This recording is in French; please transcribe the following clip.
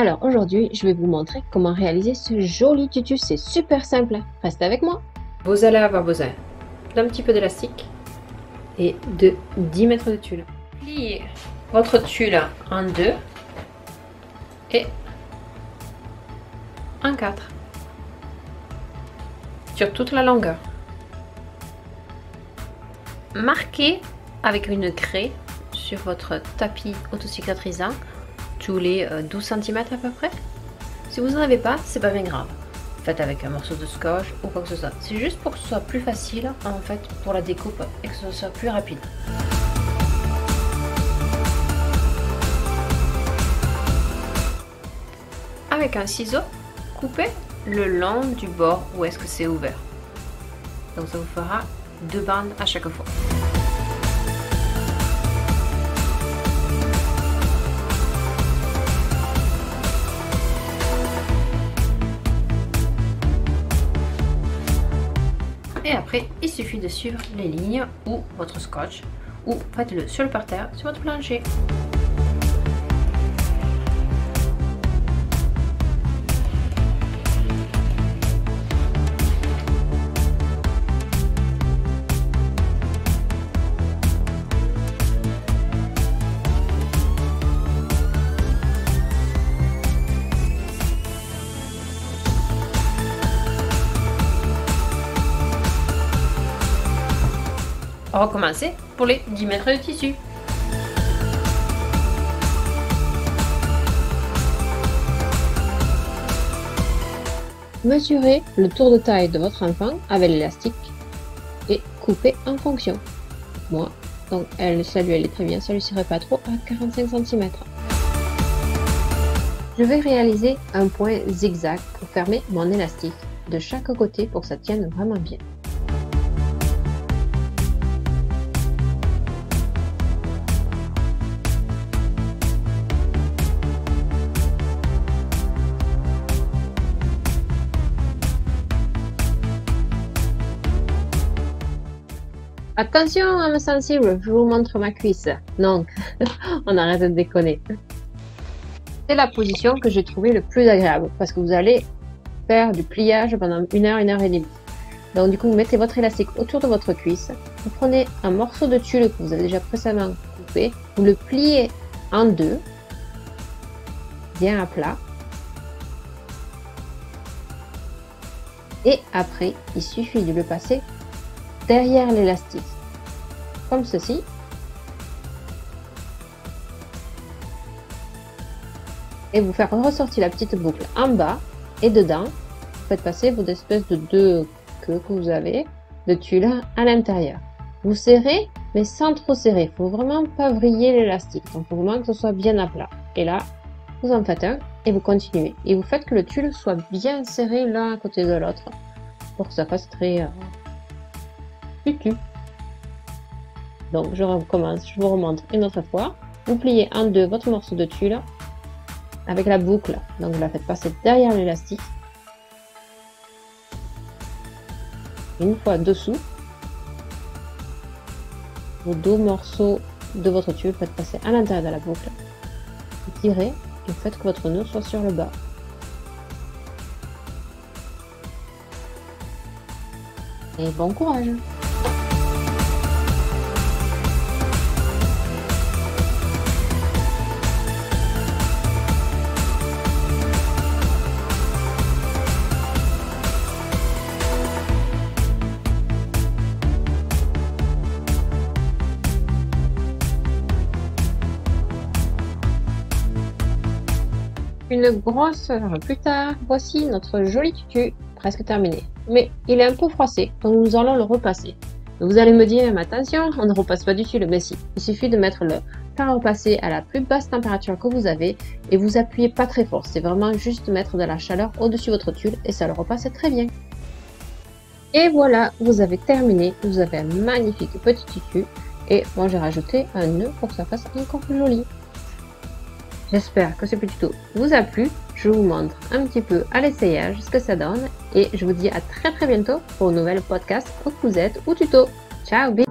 Alors aujourd'hui, je vais vous montrer comment réaliser ce joli tutu, c'est super simple. Restez avec moi. Vous allez avoir besoin d'un petit peu d'élastique et de 10 mètres de tulle. Pliez votre tulle en deux et en quatre sur toute la longueur. Marquez avec une craie sur votre tapis autocicatrisant tous les 12 cm à peu près. Si vous n'en avez pas, c'est pas bien grave. Faites avec un morceau de scotch ou quoi que ce soit. C'est juste pour que ce soit plus facile en fait pour la découpe et que ce soit plus rapide. Avec un ciseau, coupez le long du bord où est-ce que c'est ouvert. Donc ça vous fera 2 bandes à chaque fois. Et après, il suffit de suivre les lignes ou votre scotch, ou faites-le sur le parterre, sur votre plancher. Recommencer pour les 10 mètres de tissu. Mesurez le tour de taille de votre enfant avec l'élastique et coupez en fonction. Moi, donc ça lui allait très bien, ça lui serait pas trop à 45 cm. Je vais réaliser un point zigzag pour fermer mon élastique de chaque côté pour que ça tienne vraiment bien. Attention à me sensible, je vous montre ma cuisse. Donc, on arrête de déconner. C'est la position que j'ai trouvée le plus agréable parce que vous allez faire du pliage pendant 1 heure et demie. Donc du coup, vous mettez votre élastique autour de votre cuisse. Vous prenez un morceau de tulle que vous avez déjà précédemment coupé. Vous le pliez en deux, bien à plat. Et après, il suffit de le passer derrière l'élastique, comme ceci. Et vous faire ressortir la petite boucle en bas et dedans. Vous faites passer vos espèces de deux queues que vous avez de tulle à l'intérieur. Vous serrez, mais sans trop serrer. Il faut vraiment pas vriller l'élastique. Donc, il faut vraiment que ce soit bien à plat. Et là, vous en faites un et vous continuez. Et vous faites que le tulle soit bien serré l'un à côté de l'autre pour que ça fasse très tutu. Donc je recommence, je vous remontre une autre fois. Vous pliez en deux votre morceau de tulle avec la boucle, donc vous la faites passer derrière l'élastique, une fois dessous. Vos 2 morceaux de votre tulle, faites passer à l'intérieur de la boucle, vous tirez et faites que votre nœud soit sur le bas. Et bon courage! Une grosse heure plus tard, voici notre joli tutu presque terminé. Mais il est un peu froissé, donc nous allons le repasser. Vous allez me dire, mais attention, on ne repasse pas du tulle, mais si. Il suffit de mettre le fer à repasser à la plus basse température que vous avez et vous appuyez pas très fort. C'est vraiment juste mettre de la chaleur au-dessus de votre tulle et ça le repasse très bien. Et voilà, vous avez terminé. Vous avez un magnifique petit tutu et moi j'ai rajouté un nœud pour que ça fasse encore plus joli. J'espère que ce petit tuto vous a plu. Je vous montre un petit peu à l'essayage ce que ça donne et je vous dis à très bientôt pour un nouvel podcast, où vous êtes ou tuto. Ciao, bisous.